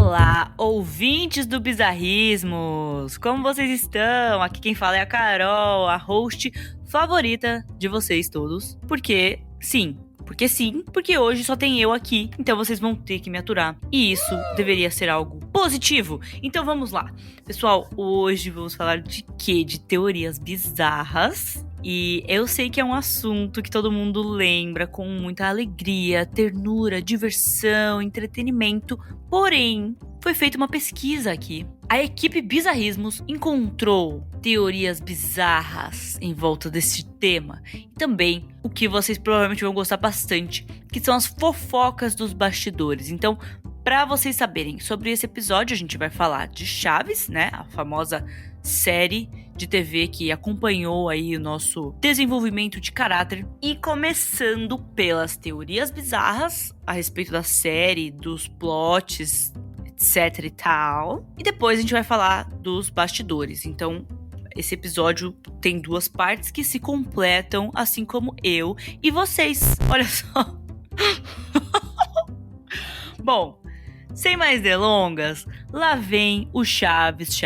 Olá, ouvintes do Bizarrismos! Como vocês estão? Aqui quem fala é a Carol, a host favorita de vocês todos. Porque sim, porque hoje só tem eu aqui, então vocês vão ter que me aturar. E isso deveria ser algo positivo. Então vamos lá. Pessoal, hoje vamos falar de quê? De teorias bizarras. E eu sei que é um assunto que todo mundo lembra com muita alegria, ternura, diversão, entretenimento. Porém, foi feita uma pesquisa aqui. A equipe Bizarrismos encontrou teorias bizarras em volta desse tema. E também o que vocês provavelmente vão gostar bastante, que são as fofocas dos bastidores. Então, para vocês saberem sobre esse episódio, a gente vai falar de Chaves, né? A famosa série de TV que acompanhou aí o nosso desenvolvimento de caráter. E começando pelas teorias bizarras a respeito da série, dos plots, etc e tal. E depois a gente vai falar dos bastidores. Então, esse episódio tem duas partes que se completam, assim como eu e vocês. Olha só. Bom, sem mais delongas, lá vem o Chaves,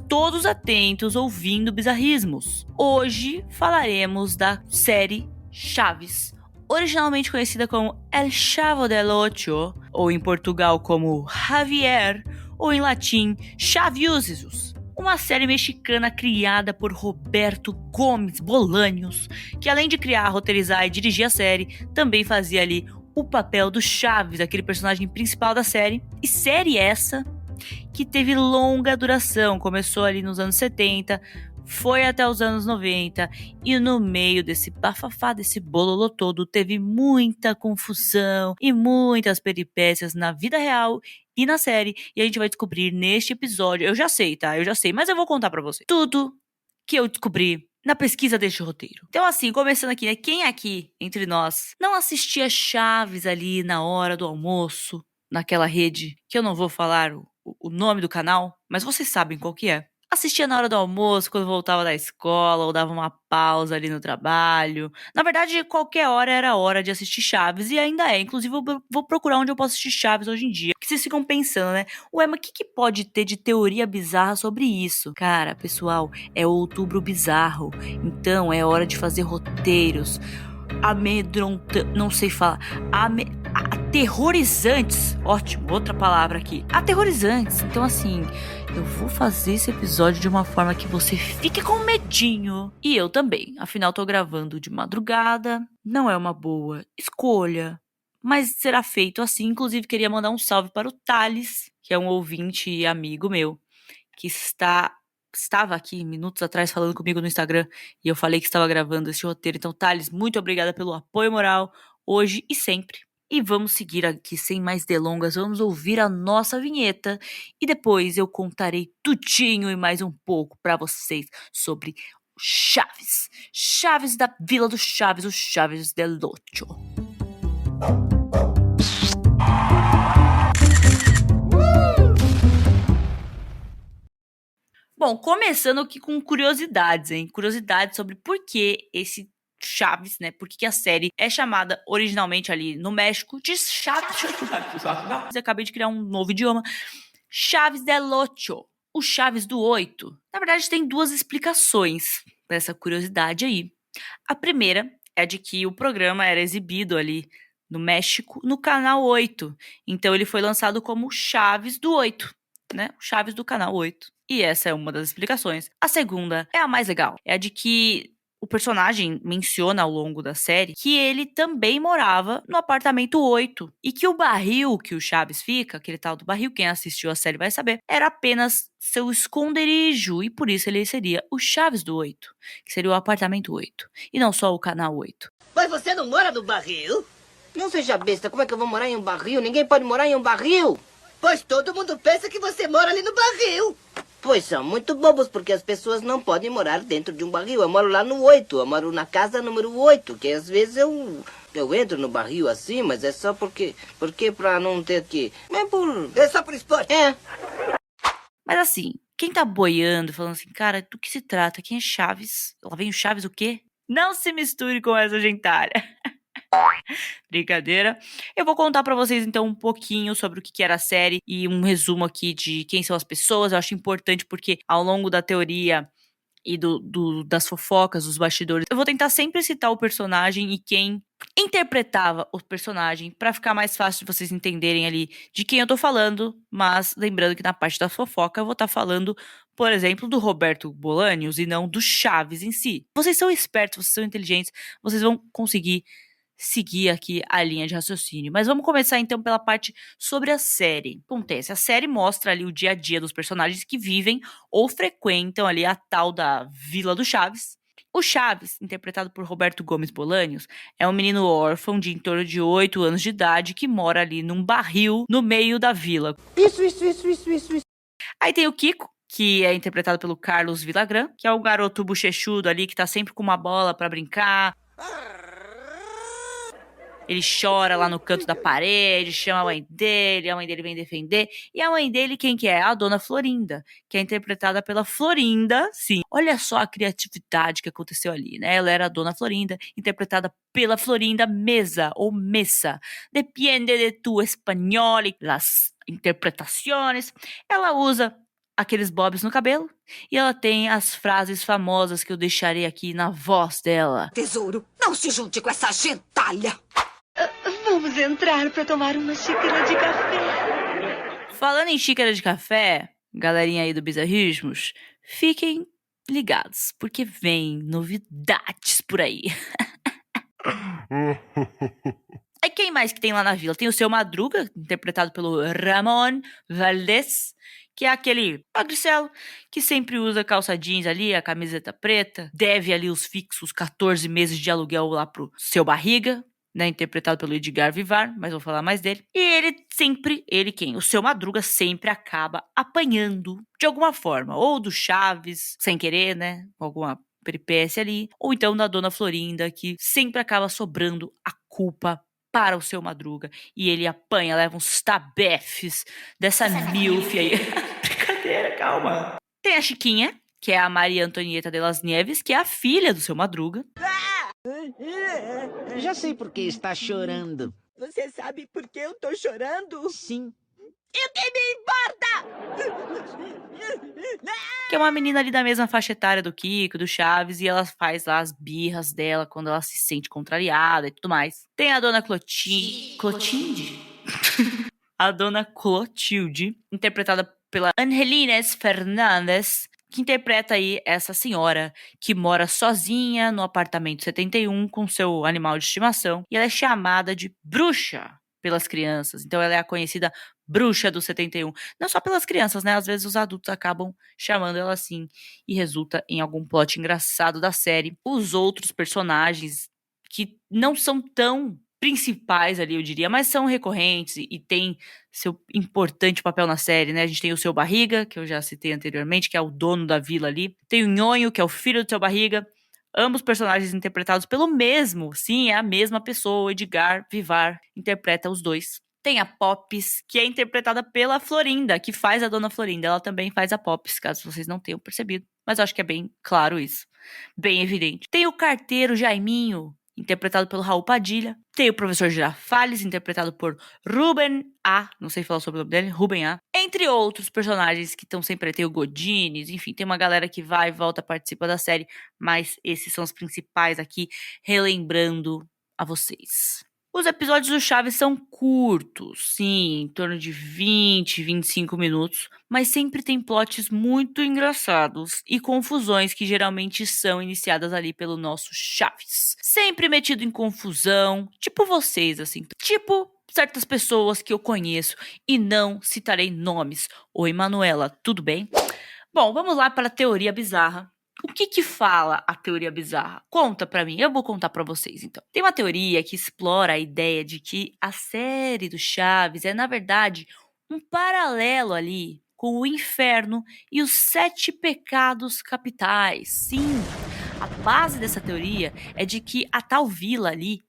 todos atentos ouvindo bizarrismos. Hoje falaremos da série Chaves, originalmente conhecida como El Chavo del Ocho, ou em Portugal como Javier, ou em latim Chaviúzios. Uma série mexicana criada por Roberto Gomes Bolaños, que além de criar, roteirizar e dirigir a série, também fazia ali o papel do Chaves, aquele personagem principal da série. E série essa que teve longa duração, começou ali nos anos 70, foi até os anos 90, e no meio desse bafafá, desse bololô todo, teve muita confusão e muitas peripécias na vida real e na série, e a gente vai descobrir neste episódio. Eu já sei, tá? Mas eu vou contar pra você tudo que eu descobri na pesquisa deste roteiro. Então assim, começando aqui, né? Quem aqui, entre nós, não assistia Chaves ali na hora do almoço, naquela rede, que eu não vou falar o nome do canal, mas vocês sabem qual que é. Assistia na hora do almoço, quando voltava da escola, ou dava uma pausa ali no trabalho. Na verdade, qualquer hora era hora de assistir Chaves, e ainda é. Inclusive, eu vou procurar onde eu posso assistir Chaves hoje em dia. Porque vocês ficam pensando, né? Ué, mas o que pode ter de teoria bizarra sobre isso? Cara, pessoal, é Outubro Bizarro. Então, é hora de fazer roteiros não sei falar, aterrorizantes. Ótimo, outra palavra aqui. Aterrorizantes. Então, assim, eu vou fazer esse episódio de uma forma que você fique com medinho. E eu também. Afinal, tô gravando de madrugada. Não é uma boa escolha, mas será feito assim. Inclusive, queria mandar um salve para o Thales, que é um ouvinte e amigo meu, que estava aqui minutos atrás falando comigo no Instagram, e eu falei que estava gravando esse roteiro. Então, Thales, muito obrigada pelo apoio moral, hoje e sempre. E vamos seguir aqui sem mais delongas, vamos ouvir a nossa vinheta, e depois eu contarei tudinho e mais um pouco para vocês sobre Chaves. Chaves da Vila do Chaves, o Chaves del Ocho. Bom, começando aqui com curiosidades, hein? Curiosidades sobre por que esse Chaves, né? Por que a série é chamada originalmente ali no México de Chaves. Acabei de criar um novo idioma. Chaves del Ocho. O Chaves do 8. Na verdade, tem duas explicações para essa curiosidade aí. A primeira é de que o programa era exibido ali no México no canal 8. Então ele foi lançado como Chaves do 8, né? Chaves do canal 8. E essa é uma das explicações. A segunda é a mais legal. É a de que o personagem menciona ao longo da série que ele também morava no apartamento 8. E que o barril que o Chaves fica, aquele tal do barril, quem assistiu a série vai saber, era apenas seu esconderijo. E por isso ele seria o Chaves do 8, que seria o apartamento 8. E não só o canal 8. Mas você não mora no barril? Não seja besta, como é que eu vou morar em um barril? Ninguém pode morar em um barril. Pois todo mundo pensa que você mora ali no barril. Pois são muito bobos, porque as pessoas não podem morar dentro de um barril. Eu moro lá no 8, eu moro na casa número 8, que às vezes eu entro no barril assim, mas é só porque pra não ter que... É só por esporte. É. Mas assim, quem tá boiando, falando assim, cara, do que se trata? Quem é Chaves? Lá vem o Chaves o quê? Não se misture com essa gentalha. Brincadeira. Eu vou contar pra vocês então um pouquinho sobre o que era a série e um resumo aqui de quem são as pessoas. Eu acho importante porque ao longo da teoria e das fofocas, dos bastidores, eu vou tentar sempre citar o personagem e quem interpretava o personagem pra ficar mais fácil de vocês entenderem ali de quem eu tô falando, mas lembrando que na parte da fofoca eu vou estar falando, por exemplo, do Roberto Bolanhos e não do Chaves em si. Vocês são espertos, vocês são inteligentes, vocês vão conseguir seguir aqui a linha de raciocínio. Mas vamos começar então pela parte sobre a série. Acontece, a série mostra ali o dia a dia dos personagens que vivem ou frequentam ali a tal da Vila do Chaves. O Chaves, interpretado por Roberto Gomes Bolanhos, é um menino órfão de em torno de 8 anos de idade que mora ali num barril no meio da vila. Isso. Aí tem o Kiko, que é interpretado pelo Carlos Villagrán, que é o garoto bochechudo ali que tá sempre com uma bola pra brincar. Ele chora lá no canto da parede, chama a mãe dele vem defender. E a mãe dele, quem que é? A Dona Florinda, que é interpretada pela Florinda, sim. Olha só a criatividade que aconteceu ali, né? Ela era a Dona Florinda, interpretada pela Florinda Mesa, ou Messa. Depende de tu espanhol e las interpretações. Ela usa aqueles bobs no cabelo e ela tem as frases famosas que eu deixarei aqui na voz dela. Tesouro, não se junte com essa gentalha. Vamos entrar para tomar uma xícara de café. Falando em xícara de café, galerinha aí do Bizarrismos, fiquem ligados, porque vem novidades por aí. É quem mais que tem lá na vila? Tem o Seu Madruga, interpretado pelo Ramon Valdez, que é aquele magricelo que sempre usa calça jeans ali, a camiseta preta, deve ali os fixos 14 meses de aluguel lá pro Seu Barriga, né, interpretado pelo Edgar Vivar, mas vou falar mais dele. E o Seu Madruga sempre acaba apanhando de alguma forma, ou do Chaves, sem querer, né, com alguma peripécia ali, ou então da Dona Florinda, que sempre acaba sobrando a culpa para o Seu Madruga, e ele apanha, leva uns tabefes dessa milf aí. Brincadeira, calma. Tem a Chiquinha, que é a Maria Antonieta de las Nieves, que é a filha do Seu Madruga. Já sei por que está chorando. Você sabe por que eu tô chorando? Sim. E o que me importa? Que é uma menina ali da mesma faixa etária do Kiko, do Chaves, e ela faz lá as birras dela quando ela se sente contrariada e tudo mais. Tem a Dona Clotilde? A Dona Clotilde, interpretada pela Angelines Fernandes, que interpreta aí essa senhora que mora sozinha no apartamento 71 com seu animal de estimação, e ela é chamada de bruxa pelas crianças. Então ela é a conhecida bruxa do 71. Não só pelas crianças, né? Às vezes os adultos acabam chamando ela assim e resulta em algum plot engraçado da série. Os outros personagens que não são tão principais ali, eu diria, mas são recorrentes e têm seu importante papel na série, né? A gente tem o Seu Barriga, que eu já citei anteriormente, que é o dono da vila ali. Tem o Nhonho, que é o filho do Seu Barriga. Ambos personagens interpretados pelo mesmo, sim, é a mesma pessoa, o Edgar Vivar interpreta os dois. Tem a Pops, que é interpretada pela Florinda, que faz a Dona Florinda. Ela também faz a Pops, caso vocês não tenham percebido. Mas eu acho que é bem claro isso. Bem evidente. Tem o carteiro Jaiminho, interpretado pelo Raul Padilha. Tem o professor Girafales, interpretado por Ruben A. Não sei falar sobre o nome dele. Ruben A. Entre outros personagens que estão sempre aí. Tem o Godines, enfim, tem uma galera que vai e volta, participa da série. Mas esses são os principais aqui, relembrando a vocês. Os episódios do Chaves são curtos, sim, em torno de 20, 25 minutos, mas sempre tem plots muito engraçados e confusões que geralmente são iniciadas ali pelo nosso Chaves. Sempre metido em confusão, tipo vocês, assim, tipo certas pessoas que eu conheço e não citarei nomes. Oi, Manuela, tudo bem? Bom, vamos lá para a teoria bizarra. O que fala a teoria bizarra? Conta pra mim, eu vou contar pra vocês então. Tem uma teoria que explora a ideia de que a série do Chaves é, na verdade, um paralelo ali com o inferno e os 7 pecados capitais. Sim, a base dessa teoria é de que a tal vila ali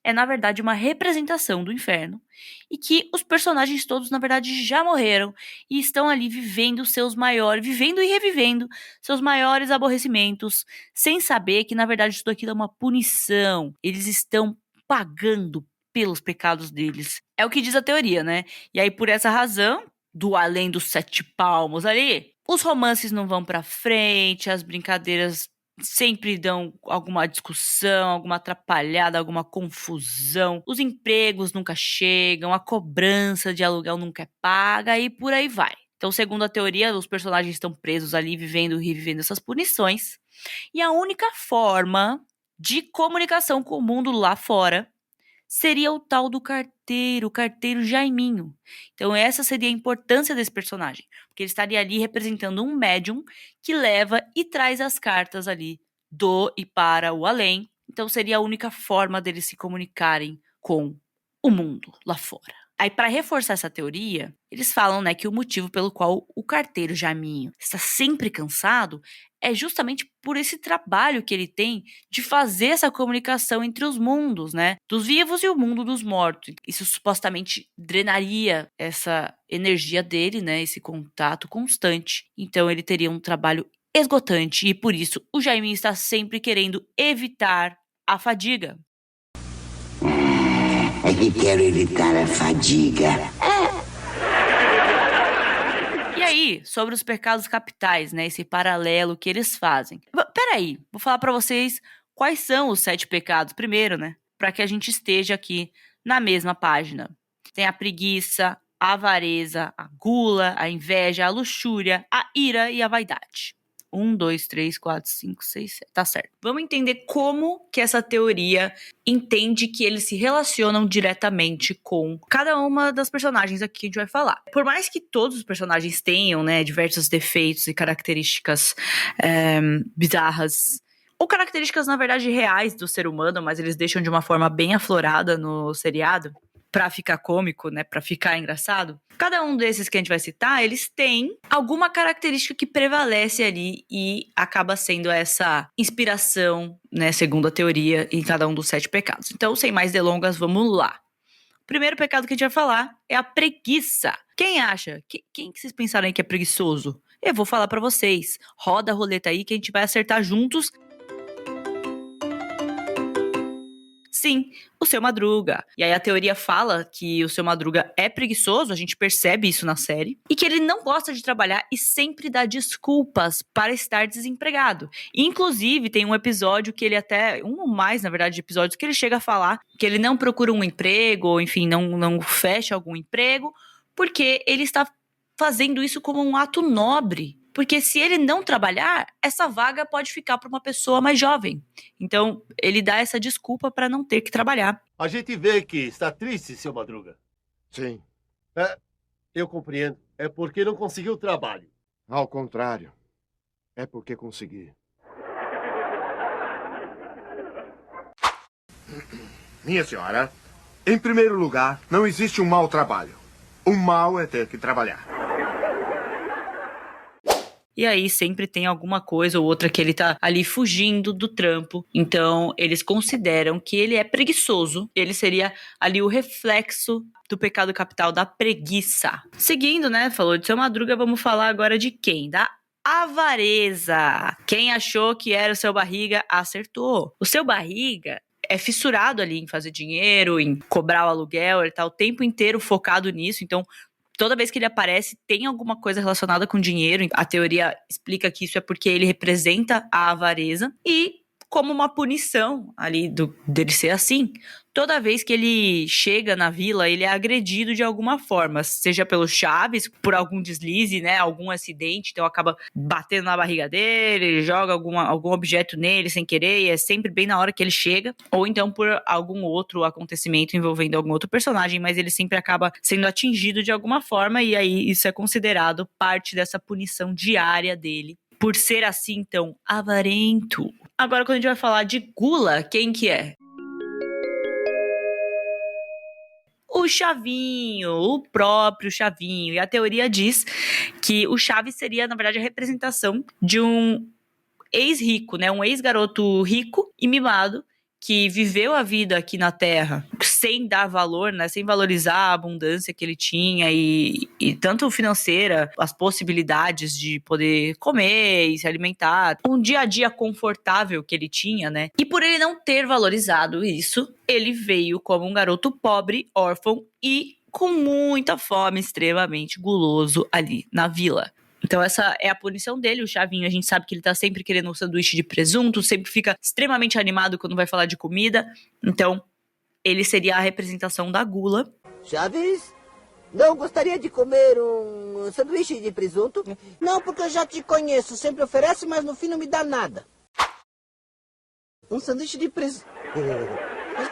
é, na verdade, uma representação do inferno e que os personagens todos, na verdade, já morreram e estão ali vivendo e revivendo seus maiores aborrecimentos, sem saber que, na verdade, tudo aquilo é uma punição. Eles estão pagando pelos pecados deles. É o que diz a teoria, né? E aí, por essa razão, do além dos 7 palmos ali, os romances não vão pra frente, as brincadeiras sempre dão alguma discussão, alguma atrapalhada, alguma confusão. Os empregos nunca chegam, a cobrança de aluguel nunca é paga e por aí vai. Então, segundo a teoria, os personagens estão presos ali, vivendo e revivendo essas punições. E a única forma de comunicação com o mundo lá fora seria o tal do carteiro, o carteiro Jaiminho. Então essa seria a importância desse personagem, porque ele estaria ali representando um médium que leva e traz as cartas ali do e para o além. Então seria a única forma deles se comunicarem com o mundo lá fora. Aí, para reforçar essa teoria, eles falam, né, que o motivo pelo qual o carteiro Jaiminho está sempre cansado é justamente por esse trabalho que ele tem de fazer essa comunicação entre os mundos, né, dos vivos e o mundo dos mortos. Isso supostamente drenaria essa energia dele, né, esse contato constante. Então, ele teria um trabalho esgotante e, por isso, o Jaiminho está sempre querendo evitar a fadiga. É que quero evitar a fadiga. E aí, sobre os pecados capitais, né? Esse paralelo que eles fazem. Peraí, vou falar pra vocês quais são os 7 pecados primeiro, né? Pra que a gente esteja aqui na mesma página. Tem a preguiça, a avareza, a gula, a inveja, a luxúria, a ira e a vaidade. 1, 2, 3, 4, 5, 6, 7. Tá certo. Vamos entender como que essa teoria entende que eles se relacionam diretamente com cada uma das personagens aqui que a gente vai falar. Por mais que todos os personagens tenham, né, diversos defeitos e características bizarras, ou características, na verdade, reais do ser humano, mas eles deixam de uma forma bem aflorada no seriado, pra ficar cômico, né, pra ficar engraçado. Cada um desses que a gente vai citar, eles têm alguma característica que prevalece ali e acaba sendo essa inspiração, né, segundo a teoria, em cada um dos 7 pecados. Então, sem mais delongas, vamos lá. O primeiro pecado que a gente vai falar é a preguiça. Quem acha? Quem que vocês pensaram aí que é preguiçoso? Eu vou falar pra vocês. Roda a roleta aí que a gente vai acertar juntos. Sim, o Seu Madruga. E aí a teoria fala que o Seu Madruga é preguiçoso, a gente percebe isso na série, e que ele não gosta de trabalhar e sempre dá desculpas para estar desempregado. Inclusive, tem um episódio que ele até, um ou mais, na verdade, episódios que ele chega a falar que ele não procura um emprego, ou enfim, não fecha algum emprego, porque ele está fazendo isso como um ato nobre. Porque se ele não trabalhar, essa vaga pode ficar para uma pessoa mais jovem. Então, ele dá essa desculpa para não ter que trabalhar. A gente vê que está triste, Seu Madruga. Sim, Eu compreendo. É porque não conseguiu trabalho. ao contrário. É porque consegui. Minha senhora, em primeiro lugar, não existe um mau trabalho. O mal é ter que trabalhar. E aí sempre tem alguma coisa ou outra que ele tá ali fugindo do trampo. Então eles consideram que ele é preguiçoso. Ele seria ali o reflexo do pecado capital da preguiça. Seguindo, né? Falou de Seu Madruga, vamos falar agora de quem? Da avareza. Quem achou que era o Seu Barriga, acertou. O Seu Barriga é fissurado ali em fazer dinheiro, em cobrar o aluguel. Ele tá o tempo inteiro focado nisso. Então toda vez que ele aparece, tem alguma coisa relacionada com dinheiro. A teoria explica que isso é porque ele representa a avareza. E como uma punição ali dele ser assim, toda vez que ele chega na vila, ele é agredido de alguma forma. Seja pelo Chaves, por algum deslize, né? Algum acidente, então acaba batendo na barriga dele, ele joga algum objeto nele sem querer, e é sempre bem na hora que ele chega. Ou então por algum outro acontecimento envolvendo algum outro personagem, mas ele sempre acaba sendo atingido de alguma forma, e aí isso é considerado parte dessa punição diária dele. Por ser assim, então, avarento. Agora, quando a gente vai falar de gula, quem que é? O Chavinho, o próprio Chavinho. E a teoria diz que o Chaves seria, na verdade, a representação de um ex-rico, né? Um ex-garoto rico e mimado que viveu a vida aqui na Terra sem dar valor, né, sem valorizar a abundância que ele tinha e tanto financeira, as possibilidades de poder comer e se alimentar, um dia a dia confortável que ele tinha, né? E por ele não ter valorizado isso, ele veio como um garoto pobre, órfão e com muita fome, extremamente guloso ali na vila. Então essa é a punição dele, o Chavinho. A gente sabe que ele tá sempre querendo um sanduíche de presunto, sempre fica extremamente animado quando vai falar de comida. Então, ele seria a representação da gula. Chaves, não gostaria de comer um sanduíche de presunto? Não, porque eu já te conheço. Sempre oferece, mas no fim não me dá nada. Um sanduíche de presunto. Mas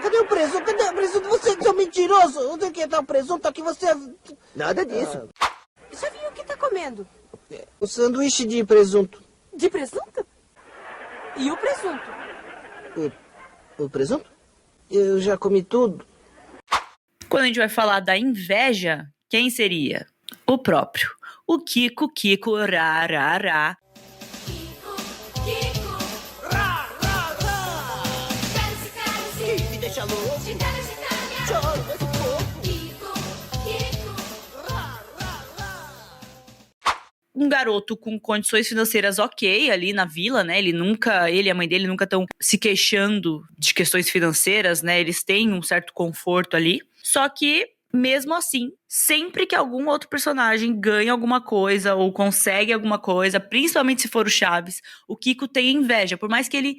cadê o presunto? Cadê o presunto? Você é um mentiroso. Onde é que tá o presunto? Aqui você... Nada disso. Chavinho, o que tá comendo? O sanduíche de presunto. De presunto? E o presunto? O presunto? Eu já comi tudo. Quando a gente vai falar da inveja, quem seria? O próprio. O Kiko, rá. Me deixa louco. Choro desse pouco. Um garoto com condições financeiras ok ali na vila, né? Ele e a mãe dele nunca estão se queixando de questões financeiras, né? Eles têm um certo conforto ali. Só que, mesmo assim, sempre que algum outro personagem ganha alguma coisa ou consegue alguma coisa, principalmente se for o Chaves, o Kiko tem inveja. Por mais que ele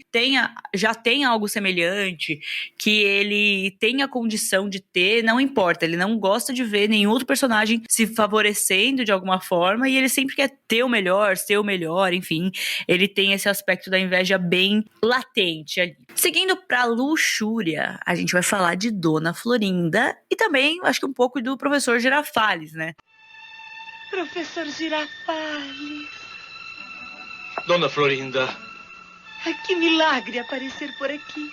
já tenha algo semelhante, que ele tenha condição de ter, não importa. Ele não gosta de ver nenhum outro personagem se favorecendo de alguma forma e ele sempre quer ter o melhor, ser o melhor, enfim. Ele tem esse aspecto da inveja bem latente ali. Seguindo pra luxúria, a gente vai falar de Dona Florinda e também, acho que um pouco do Professor Girafales, né? Professor Girafales. Dona Florinda, Que milagre aparecer por aqui.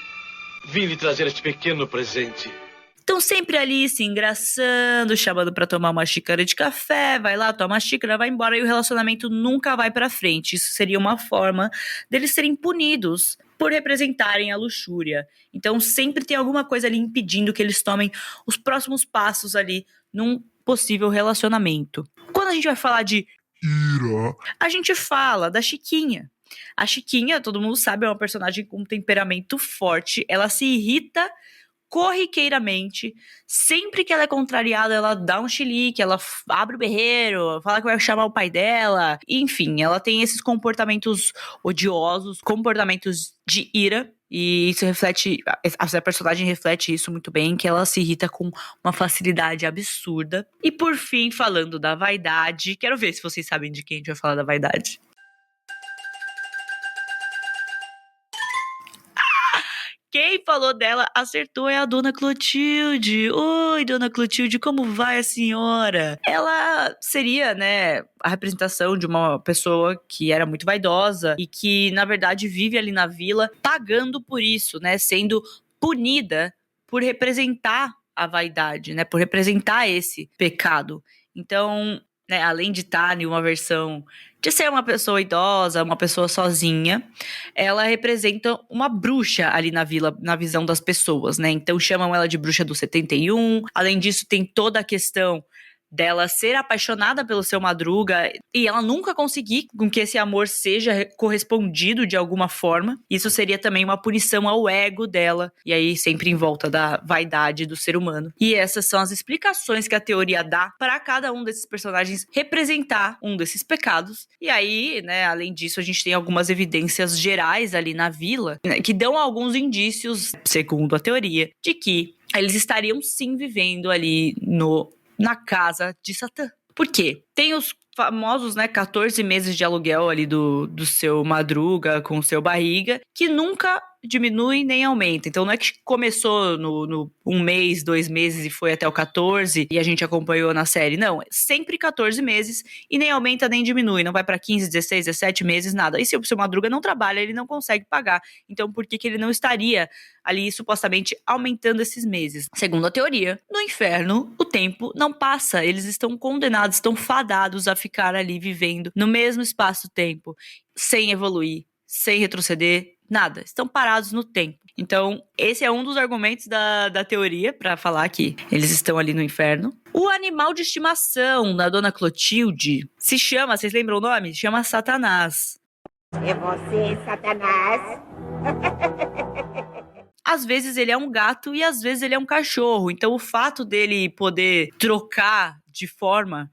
vim lhe trazer este pequeno presente. Estão sempre ali se engraçando, chamando pra tomar uma xícara de café, vai lá, toma a xícara, vai embora e o relacionamento nunca vai pra frente. Isso seria uma forma deles serem punidos por representarem a luxúria. Então sempre tem alguma coisa ali impedindo que eles tomem os próximos passos ali num possível relacionamento. Quando a gente vai falar de ira, a gente fala da Chiquinha. A Chiquinha, todo mundo sabe, é uma personagem com um temperamento forte. Ela se irrita corriqueiramente. Sempre que ela é contrariada, ela dá um chilique, ela abre o berreiro, fala que vai chamar o pai dela. Enfim, ela tem esses comportamentos odiosos, comportamentos de ira. E isso reflete, a personagem reflete isso muito bem, que ela se irrita com uma facilidade absurda. E por fim, falando da vaidade, quero ver se vocês sabem de quem a gente vai falar da vaidade. Quem falou dela acertou é a Dona Clotilde. Oi, Dona Clotilde, como vai a senhora? Ela seria, né, a representação de uma pessoa que era muito vaidosa e que, na verdade, vive ali na vila pagando por isso, né, sendo punida por representar a vaidade, né, por representar esse pecado. Então, né, além de estar em uma versão de ser uma pessoa idosa, uma pessoa sozinha, ela representa uma bruxa ali na vila, na visão das pessoas, né? Então chamam ela de bruxa do 71. Além disso, tem toda a questão dela ser apaixonada pelo seu Madruga e ela nunca conseguir com que esse amor seja correspondido de alguma forma. Isso seria também uma punição ao ego dela, e aí sempre em volta da vaidade do ser humano. E essas são as explicações que a teoria dá para cada um desses personagens representar um desses pecados. E aí, né, além disso, a gente tem algumas evidências gerais ali na vila, né, que dão alguns indícios, segundo a teoria, de que eles estariam sim vivendo ali na casa de Satã. Por quê? Tem os famosos, né, 14 meses de aluguel ali do seu Madruga com o seu Barriga, que nunca diminui nem aumenta. Então não é que começou no 1 mês, 2 meses e foi até o 14 e a gente acompanhou na série. Não, é sempre 14 meses e nem aumenta nem diminui. Não vai pra 15, 16, 17 meses, nada. E se o seu Madruga não trabalha, ele não consegue pagar. Então por que ele não estaria ali supostamente aumentando esses meses? Segundo a teoria, no inferno o tempo não passa. Eles estão condenados, estão fadados a ficar ali vivendo no mesmo espaço-tempo, sem evoluir, sem retroceder, Nada. Estão parados no tempo. Então, esse é um dos argumentos da teoria para falar que eles estão ali no inferno. O animal de estimação da Dona Clotilde se chama, vocês lembram o nome? Se chama Satanás. É você, Satanás? Às vezes ele é um gato e às vezes ele é um cachorro. Então, o fato dele poder trocar de forma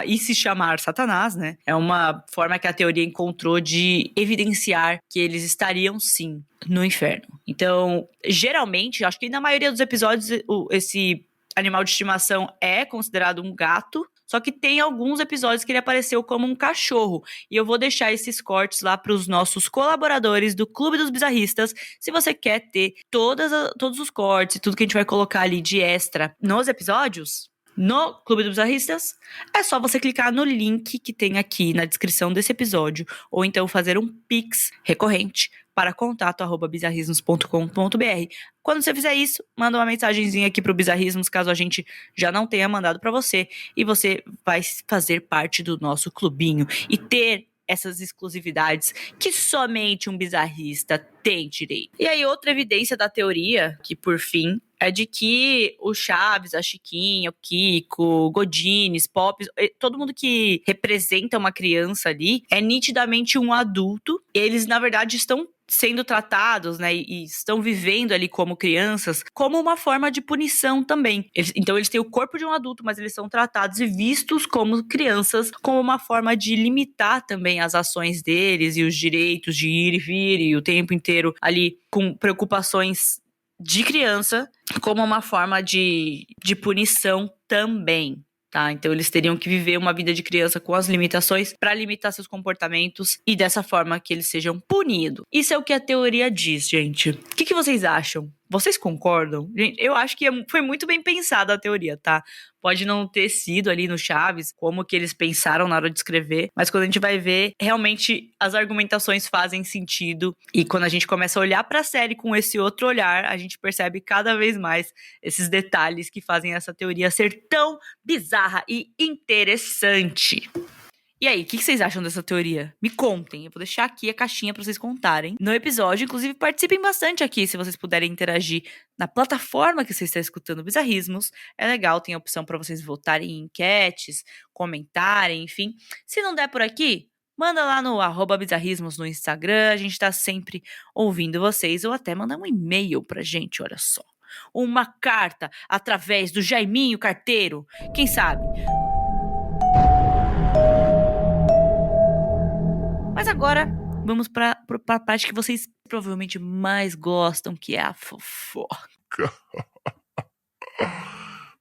e se chamar Satanás, né? É uma forma que a teoria encontrou de evidenciar que eles estariam, sim, no inferno. Então, geralmente, acho que na maioria dos episódios, esse animal de estimação é considerado um gato, só que tem alguns episódios que ele apareceu como um cachorro. E eu vou deixar esses cortes lá para os nossos colaboradores do Clube dos Bizarristas. Se você quer ter todos os cortes e tudo que a gente vai colocar ali de extra nos episódios, no Clube dos Bizarristas, é só você clicar no link que tem aqui na descrição desse episódio, ou então fazer um Pix recorrente para contato@bizarrismos.com.br. Quando você fizer isso, manda uma mensagenzinha aqui pro Bizarrismos, caso a gente já não tenha mandado para você, e você vai fazer parte do nosso clubinho e ter essas exclusividades que somente um bizarrista tem direito. E aí, outra evidência da teoria, que por fim, é de que o Chaves, a Chiquinha, o Kiko, o Godines, Pops, todo mundo que representa uma criança ali é nitidamente um adulto. Eles, na verdade, estão sendo tratados, né, e estão vivendo ali como crianças, como uma forma de punição também. Então eles têm o corpo de um adulto, mas eles são tratados e vistos como crianças, como uma forma de limitar também as ações deles e os direitos de ir e vir, e o tempo inteiro ali com preocupações de criança, como uma forma de punição também. Tá? Então eles teriam que viver uma vida de criança com as limitações para limitar seus comportamentos e dessa forma que eles sejam punidos. Isso é o que a teoria diz, gente. O que vocês acham? Vocês concordam? Gente, eu acho que foi muito bem pensada a teoria, tá? Pode não ter sido ali no Chaves como que eles pensaram na hora de escrever, mas quando a gente vai ver, realmente as argumentações fazem sentido. E quando a gente começa a olhar pra série com esse outro olhar, a gente percebe cada vez mais esses detalhes que fazem essa teoria ser tão bizarra e interessante. E aí, o que vocês acham dessa teoria? Me contem, eu vou deixar aqui a caixinha pra vocês contarem no episódio. Inclusive, participem bastante aqui, se vocês puderem interagir na plataforma que você está escutando Bizarrismos. É legal, tem a opção pra vocês votarem em enquetes, comentarem, enfim. Se não der por aqui, manda lá no @bizarrismos no Instagram, a gente tá sempre ouvindo vocês, ou até manda um e-mail pra gente, olha só. Uma carta através do Jaiminho Carteiro, quem sabe? Mas agora, vamos para a parte que vocês provavelmente mais gostam, que é a fofoca.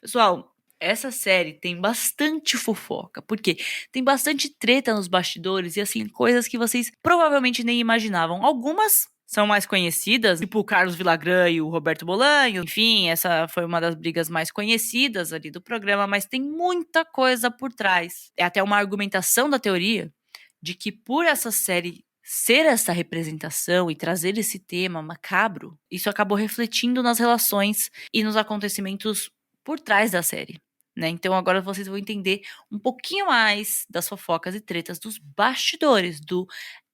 Pessoal, essa série tem bastante fofoca, porque tem bastante treta nos bastidores e, assim, coisas que vocês provavelmente nem imaginavam. Algumas são mais conhecidas, tipo o Carlos Villagrán e o Roberto Bolanho. Enfim, essa foi uma das brigas mais conhecidas ali do programa, mas tem muita coisa por trás. É até uma argumentação da teoria de que por essa série ser essa representação e trazer esse tema macabro, isso acabou refletindo nas relações e nos acontecimentos por trás da série, né? Então agora vocês vão entender um pouquinho mais das fofocas e tretas dos bastidores do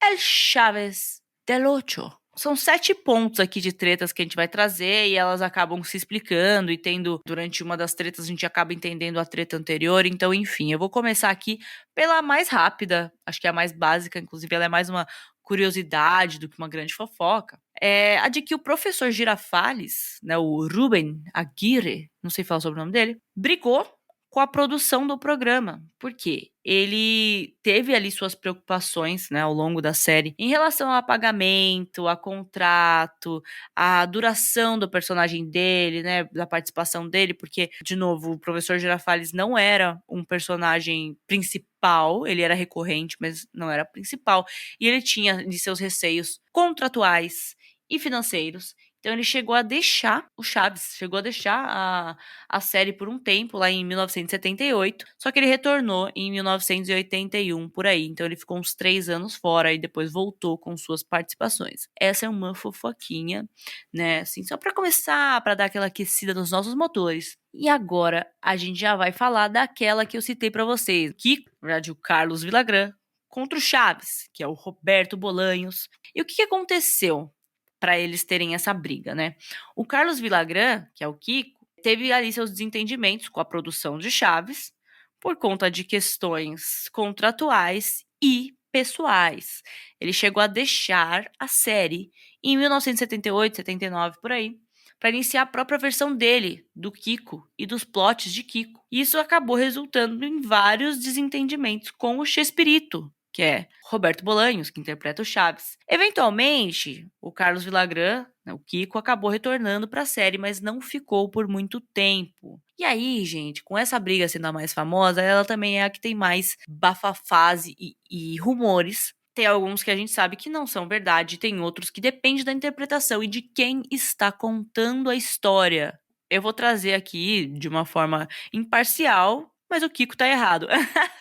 El Chaves del Ocho. São 7 pontos aqui de tretas que a gente vai trazer e elas acabam se explicando e tendo, durante uma das tretas, a gente acaba entendendo a treta anterior. Então, enfim, eu vou começar aqui pela mais rápida, acho que é a mais básica, inclusive ela é mais uma curiosidade do que uma grande fofoca. É a de que o professor Girafales, né, o Rubén Aguirre, não sei falar sobre o nome dele, brigou com a produção do programa. Por quê? Ele teve ali suas preocupações, né, ao longo da série em relação a pagamento, a contrato, a duração do personagem dele, né, da participação dele, porque, de novo, o professor Girafales não era um personagem principal, ele era recorrente, mas não era principal, e ele tinha de seus receios contratuais e financeiros. Então ele chegou a deixar o Chaves, chegou a deixar a série por um tempo, lá em 1978, só que ele retornou em 1981, por aí. Então ele ficou uns 3 anos fora e depois voltou com suas participações. Essa é uma fofoquinha, né, assim, só pra começar, pra dar aquela aquecida nos nossos motores. E agora a gente já vai falar daquela que eu citei pra vocês, que, na verdade, o Carlos Villagrán contra o Chaves, que é o Roberto Bolanhos. E o que aconteceu para eles terem essa briga, né? O Carlos Villagrán, que é o Kiko, teve ali seus desentendimentos com a produção de Chaves por conta de questões contratuais e pessoais. Ele chegou a deixar a série em 1978, 79, por aí, para iniciar a própria versão dele, do Kiko e dos plots de Kiko. E isso acabou resultando em vários desentendimentos com o Chespirito, que é Roberto Bolanhos, que interpreta o Chaves. Eventualmente, o Carlos Villagrán, o Kiko, acabou retornando para a série, mas não ficou por muito tempo. E aí, gente, com essa briga sendo a mais famosa, ela também é a que tem mais bafafás e rumores. Tem alguns que a gente sabe que não são verdade, tem outros que dependem da interpretação e de quem está contando a história. Eu vou trazer aqui de uma forma imparcial, mas o Kiko tá errado.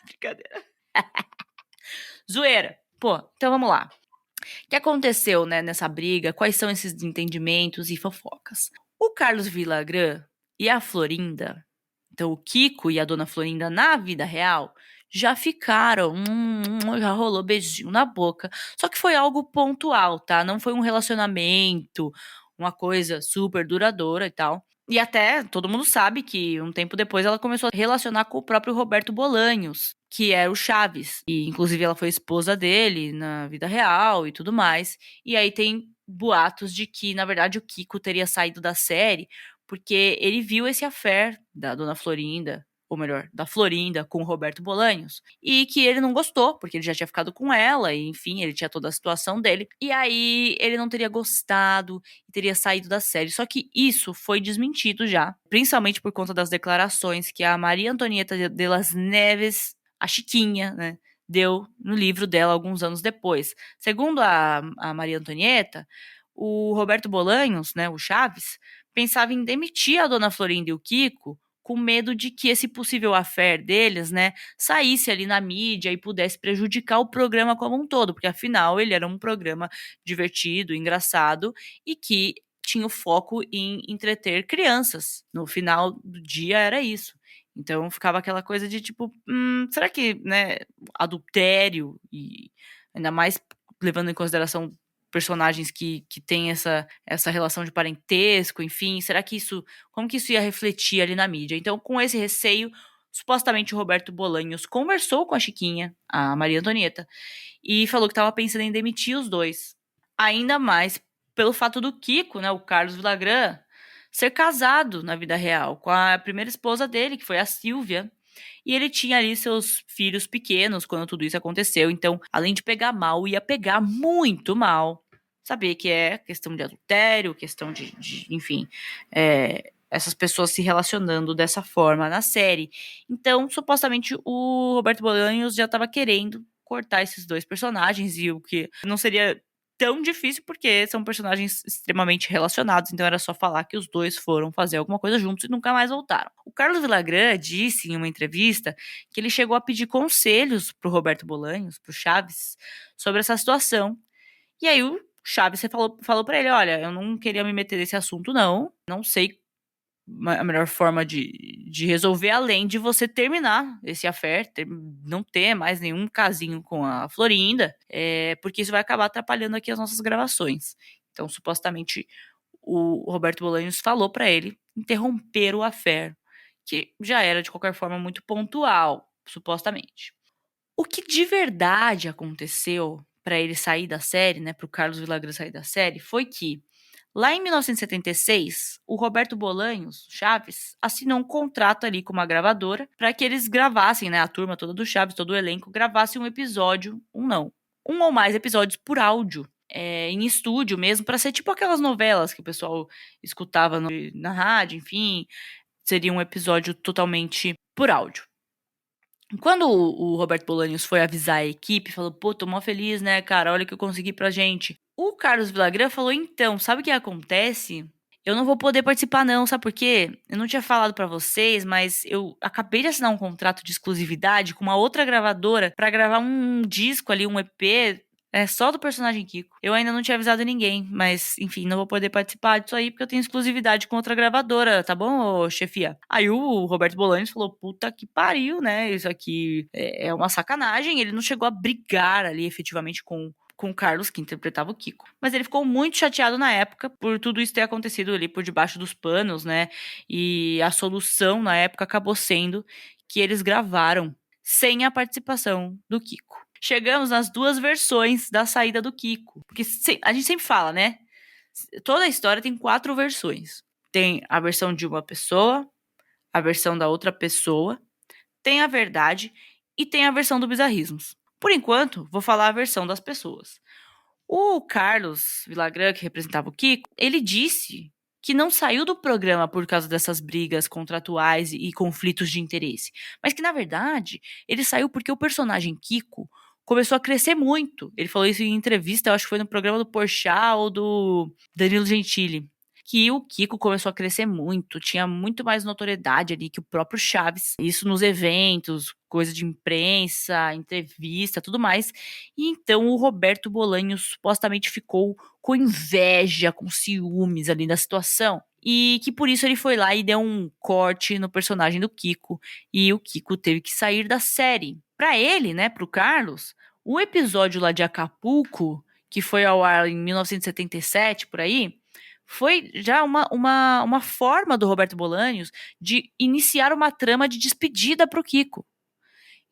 Brincadeira. Zoeira. Pô, então vamos lá. O que aconteceu, né, nessa briga? Quais são esses desentendimentos e fofocas? O Carlos Villagrán e a Florinda, então o Kiko e a dona Florinda na vida real, já ficaram, já rolou beijinho na boca. Só que foi algo pontual, tá? Não foi um relacionamento, uma coisa super duradoura e tal. E até todo mundo sabe que um tempo depois ela começou a relacionar com o próprio Roberto Bolanhos, que era o Chaves. E inclusive ela foi esposa dele na vida real e tudo mais. E aí tem boatos de que, na verdade, o Kiko teria saído da série porque ele viu esse affair da dona Florinda, ou melhor, da Florinda com o Roberto Bolanhos, e que ele não gostou, porque ele já tinha ficado com ela, e enfim, ele tinha toda a situação dele, e aí ele não teria gostado e teria saído da série. Só que isso foi desmentido já, principalmente por conta das declarações que a Maria Antonieta de las Neves, a Chiquinha, né, deu no livro dela alguns anos depois. Segundo a Maria Antonieta, o Roberto Bolanhos, né, o Chaves, pensava em demitir a dona Florinda e o Kiko com medo de que esse possível affair deles, né, saísse ali na mídia e pudesse prejudicar o programa como um todo, porque afinal ele era um programa divertido, engraçado e que tinha o foco em entreter crianças. No final do dia era isso. Então ficava aquela coisa de tipo, será que, né, adultério e ainda mais levando em consideração personagens que têm essa relação de parentesco, enfim, será que isso, como que isso ia refletir ali na mídia? Então, com esse receio, supostamente o Roberto Bolanhos conversou com a Chiquinha, a Maria Antonieta, e falou que estava pensando em demitir os dois. Ainda mais pelo fato do Kiko, né, o Carlos Villagrán, ser casado na vida real com a primeira esposa dele, que foi a Silvia, e ele tinha ali seus filhos pequenos quando tudo isso aconteceu. Então, além de pegar mal, ia pegar muito mal. Saber que é questão de adultério, questão de enfim, essas pessoas se relacionando dessa forma na série. Então, supostamente, o Roberto Bolanhos já estava querendo cortar esses dois personagens, e o que não seria tão difícil, porque são personagens extremamente relacionados, então era só falar que os dois foram fazer alguma coisa juntos e nunca mais voltaram. O Carlos Villagrán disse em uma entrevista que ele chegou a pedir conselhos pro Roberto Bolanhos, pro Chaves, sobre essa situação. E aí o Chaves falou para ele, olha, eu não queria me meter nesse assunto não sei a melhor forma de resolver, além de você terminar esse affair, não ter mais nenhum casinho com a Florinda, porque isso vai acabar atrapalhando aqui as nossas gravações. Então, supostamente, o Roberto Bolanhos falou para ele interromper o affair, que já era, de qualquer forma, muito pontual, supostamente. O que de verdade aconteceu para ele sair da série, né, para o Carlos Villagrán sair da série, foi que lá em 1976, o Roberto Bolanhos, Chaves, assinou um contrato ali com uma gravadora para que eles gravassem, né, a turma toda do Chaves, todo o elenco, gravasse um episódio, um ou mais episódios por áudio, em estúdio mesmo, para ser tipo aquelas novelas que o pessoal escutava na rádio, enfim, seria um episódio totalmente por áudio. Quando o Roberto Bolanhos foi avisar a equipe, falou, pô, tô mó feliz, né, cara, olha o que eu consegui pra gente. O Carlos Villagrán falou, então, sabe o que acontece? Eu não vou poder participar não, sabe por quê? Eu não tinha falado pra vocês, mas eu acabei de assinar um contrato de exclusividade com uma outra gravadora pra gravar um disco ali, um EP, É só do personagem Kiko. Eu ainda não tinha avisado ninguém, mas enfim, não vou poder participar disso aí porque eu tenho exclusividade com outra gravadora, tá bom, ô, chefia? Aí o Roberto Bolaños falou, puta que pariu, né? Isso aqui é uma sacanagem. Ele não chegou a brigar ali efetivamente com o Carlos, que interpretava o Kiko. Mas ele ficou muito chateado na época por tudo isso ter acontecido ali por debaixo dos panos, né? E a solução na época acabou sendo que eles gravaram sem a participação do Kiko. Chegamos nas duas versões da saída do Kiko. Porque a gente sempre fala, né? Toda a história tem 4 versões. Tem a versão de uma pessoa, a versão da outra pessoa, tem a verdade e tem a versão do Bizarrismos. Por enquanto, vou falar a versão das pessoas. O Carlos Villagrán, que representava o Kiko, ele disse que não saiu do programa por causa dessas brigas contratuais e conflitos de interesse, mas que, na verdade, ele saiu porque o personagem Kiko começou a crescer muito. Ele falou isso em entrevista, eu acho que foi no programa do Porchat ou do Danilo Gentili, que o Kiko começou a crescer muito, tinha muito mais notoriedade ali que o próprio Chaves. Isso nos eventos, coisa de imprensa, entrevista, tudo mais. E então o Roberto Bolaños supostamente ficou com inveja, com ciúmes ali da situação. E que por isso ele foi lá e deu um corte no personagem do Kiko. E o Kiko teve que sair da série. Pra ele, né, pro Carlos, o episódio lá de Acapulco, que foi ao ar em 1977, por aí, foi já uma forma do Roberto Bolaños de iniciar uma trama de despedida pro Kiko.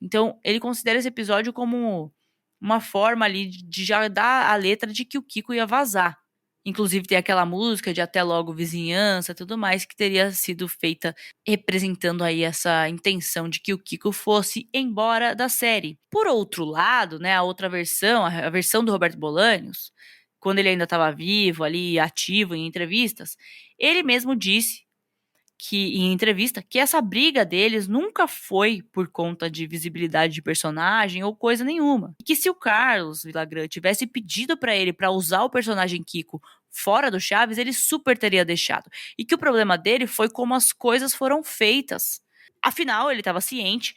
Então, ele considera esse episódio como uma forma ali de já dar a letra de que o Kiko ia vazar. Inclusive, tem aquela música de Até Logo Vizinhança e tudo mais, que teria sido feita representando aí essa intenção de que o Kiko fosse embora da série. Por outro lado, né, a outra versão, a versão do Roberto Bolaños, quando ele ainda estava vivo ali, ativo em entrevistas, ele mesmo disse que em entrevista que essa briga deles nunca foi por conta de visibilidade de personagem ou coisa nenhuma. E que se o Carlos Villagrán tivesse pedido para ele para usar o personagem Kiko fora do Chaves, ele super teria deixado. E que o problema dele foi como as coisas foram feitas. Afinal, ele estava ciente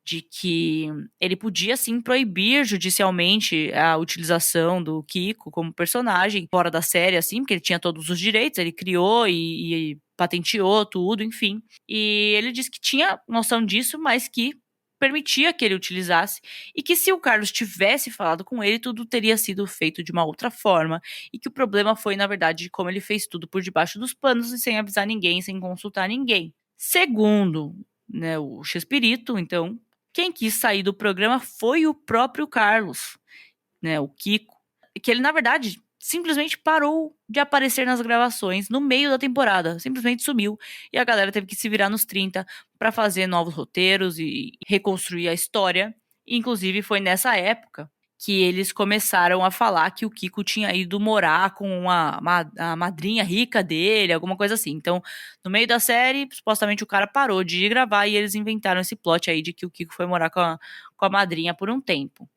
de que ele podia sim proibir judicialmente a utilização do Kiko como personagem fora da série, assim, porque ele tinha todos os direitos, ele criou e patenteou tudo, enfim. E ele disse que tinha noção disso, mas que permitia que ele utilizasse e que se o Carlos tivesse falado com ele, tudo teria sido feito de uma outra forma e que o problema foi, na verdade, como ele fez tudo por debaixo dos panos e sem avisar ninguém, sem consultar ninguém. Segundo, né, o Chespirito, então, quem quis sair do programa foi o próprio Carlos, né, o Kiko, que ele, na verdade, simplesmente parou de aparecer nas gravações no meio da temporada, simplesmente sumiu, e a galera teve que se virar nos 30 para fazer novos roteiros e reconstruir a história. Inclusive, foi nessa época que eles começaram a falar que o Kiko tinha ido morar com a madrinha rica dele, alguma coisa assim. Então, no meio da série, supostamente o cara parou de gravar e eles inventaram esse plot aí de que o Kiko foi morar com a madrinha por um tempo.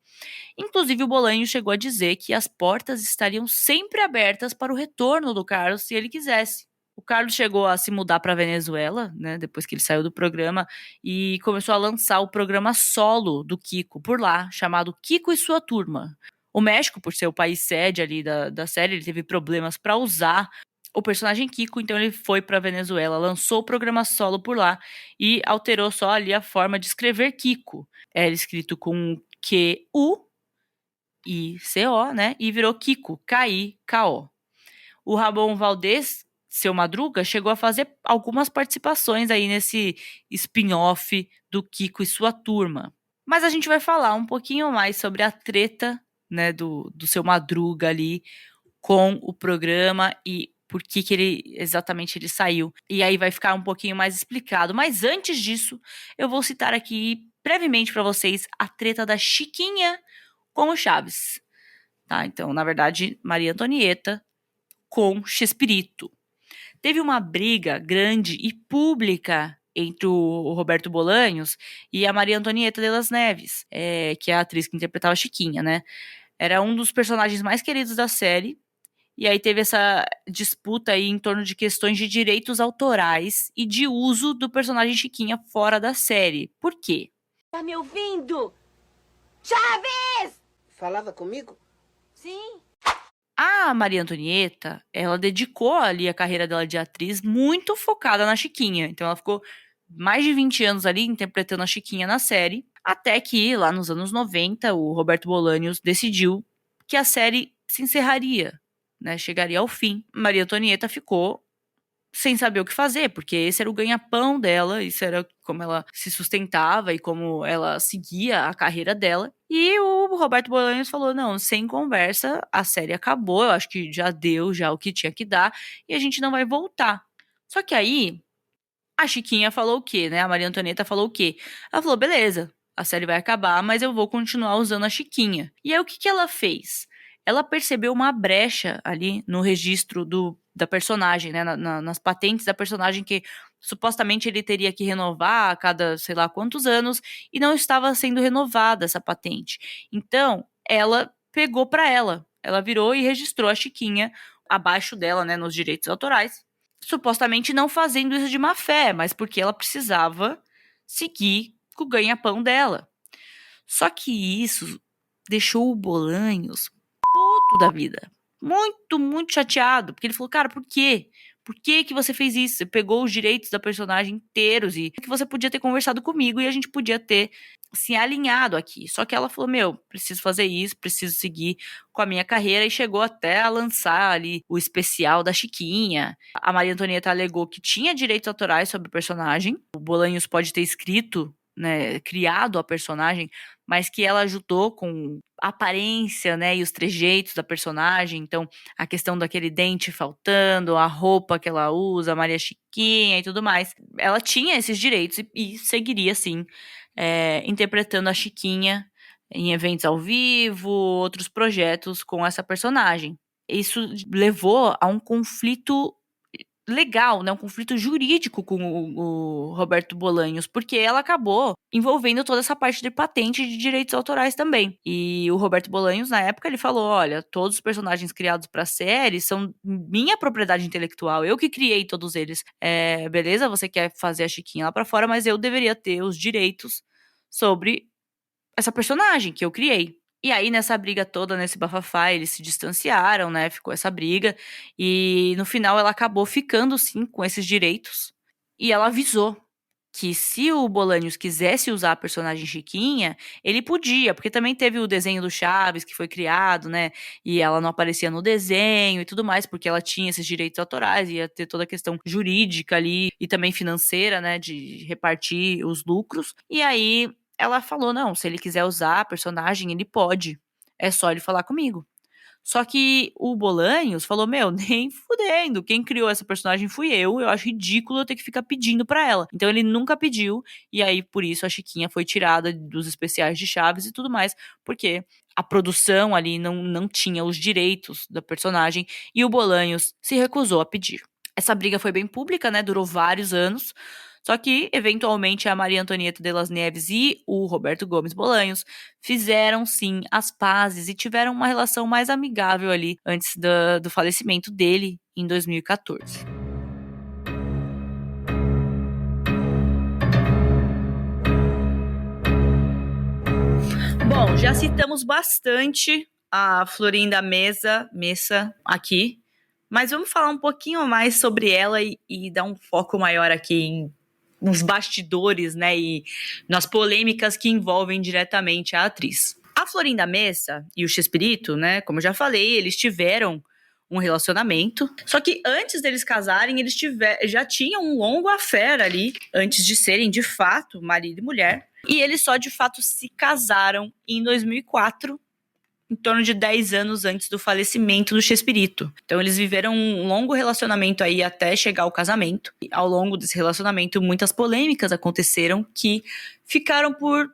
Inclusive, o Bolaños chegou a dizer que as portas estariam sempre abertas para o retorno do Carlos se ele quisesse. O Carlos chegou a se mudar para a Venezuela, né, depois que ele saiu do programa, e começou a lançar o programa solo do Kiko por lá, chamado Kiko e Sua Turma. O México, por ser o país sede ali da série, ele teve problemas para usar o personagem Kiko, então ele foi para a Venezuela, lançou o programa solo por lá e alterou só ali a forma de escrever Kiko. Era escrito com Q-U-I-C-O, né, e virou Kiko, K-I-K-O. O Ramon Valdez, seu Madruga, chegou a fazer algumas participações aí nesse spin-off do Kiko e Sua Turma. Mas a gente vai falar um pouquinho mais sobre a treta, né, do seu Madruga ali com o programa e por que ele exatamente ele saiu. E aí vai ficar um pouquinho mais explicado. Mas antes disso, eu vou citar aqui brevemente para vocês a treta da Chiquinha com o Chaves. Tá? Então, na verdade, Maria Antonieta com Chespirito. Teve uma briga grande e pública entre o Roberto Bolaños e a Maria Antonieta de las Neves, que é a atriz que interpretava a Chiquinha, né? Era um dos personagens mais queridos da série, e aí teve essa disputa aí em torno de questões de direitos autorais e de uso do personagem Chiquinha fora da série. Por quê? Tá me ouvindo? Chaves! Falava comigo? Sim. A Maria Antonieta, ela dedicou ali a carreira dela de atriz muito focada na Chiquinha. Então ela ficou mais de 20 anos ali interpretando a Chiquinha na série, até que lá nos anos 90 o Roberto Bolanhos decidiu que a série se encerraria, né? Chegaria ao fim. Maria Antonieta ficou sem saber o que fazer, porque esse era o ganha-pão dela, isso era como ela se sustentava e como ela seguia a carreira dela. E o Roberto Bolanhos falou, não, sem conversa, a série acabou, eu acho que já deu já o que tinha que dar, e a gente não vai voltar. Só que aí, a Chiquinha falou o quê, né? A Maria Antonieta falou o quê? Ela falou, beleza, a série vai acabar, mas eu vou continuar usando a Chiquinha. E aí, o que ela fez? Ela percebeu uma brecha ali no registro da personagem, né? Nas patentes da personagem que supostamente ele teria que renovar a cada sei lá quantos anos e não estava sendo renovada essa patente. Então, ela pegou para ela. Ela virou e registrou a Chiquinha abaixo dela, né? Nos direitos autorais. Supostamente não fazendo isso de má fé, mas porque ela precisava seguir com o ganha-pão dela. Só que isso deixou o Bolanhos puto da vida. Muito, muito chateado. Porque ele falou, cara, por quê? Por que você fez isso? Você pegou os direitos da personagem inteiros e que você podia ter conversado comigo e a gente podia ter se alinhado aqui. Só que ela falou, meu, preciso fazer isso, preciso seguir com a minha carreira e chegou até a lançar ali o especial da Chiquinha. A Maria Antonieta alegou que tinha direitos autorais sobre o personagem. O Bolanhos pode ter escrito, né, criado a personagem, mas que ela ajudou com a aparência, né, e os trejeitos da personagem. Então, a questão daquele dente faltando, a roupa que ela usa, a Maria Chiquinha e tudo mais. Ela tinha esses direitos e seguiria, sim, interpretando a Chiquinha em eventos ao vivo, outros projetos com essa personagem. Isso levou a um conflito legal, né, um conflito jurídico com o Roberto Bolanhos, porque ela acabou envolvendo toda essa parte de patente e de direitos autorais também. E o Roberto Bolanhos, na época, ele falou, olha, todos os personagens criados pra série são minha propriedade intelectual, eu que criei todos eles. Beleza, você quer fazer a Chiquinha lá pra fora, mas eu deveria ter os direitos sobre essa personagem que eu criei. E aí, nessa briga toda, nesse bafafá, eles se distanciaram, né? Ficou essa briga. E no final ela acabou ficando, sim, com esses direitos. E ela avisou que se o Bolanhos quisesse usar a personagem Chiquinha, ele podia, porque também teve o desenho do Chaves que foi criado, né? E ela não aparecia no desenho e tudo mais, porque ela tinha esses direitos autorais, ia ter toda a questão jurídica ali e também financeira, né? De repartir os lucros. E aí ela falou, não, se ele quiser usar a personagem, ele pode. É só ele falar comigo. Só que o Bolanhos falou, meu, nem fudendo, quem criou essa personagem fui eu acho ridículo eu ter que ficar pedindo pra ela. Então ele nunca pediu, e aí por isso a Chiquinha foi tirada dos especiais de Chaves e tudo mais, porque a produção ali não tinha os direitos da personagem, e o Bolanhos se recusou a pedir. Essa briga foi bem pública, né, durou vários anos. Só que, eventualmente, a Maria Antonieta de las Nieves e o Roberto Gomes Bolanhos fizeram, sim, as pazes e tiveram uma relação mais amigável ali antes do falecimento dele em 2014. Bom, já citamos bastante a Florinda Mesa aqui, mas vamos falar um pouquinho mais sobre ela e dar um foco maior aqui nos bastidores, né, e nas polêmicas que envolvem diretamente a atriz. A Florinda Mesa e o Chespirito, né, como eu já falei, eles tiveram um relacionamento, só que antes deles casarem, eles já tinham um longo affair ali, antes de serem, de fato, marido e mulher, e eles só, de fato, se casaram em 2004, em torno de 10 anos antes do falecimento do Chespirito. Então eles viveram um longo relacionamento aí até chegar ao casamento. E ao longo desse relacionamento, muitas polêmicas aconteceram que ficaram por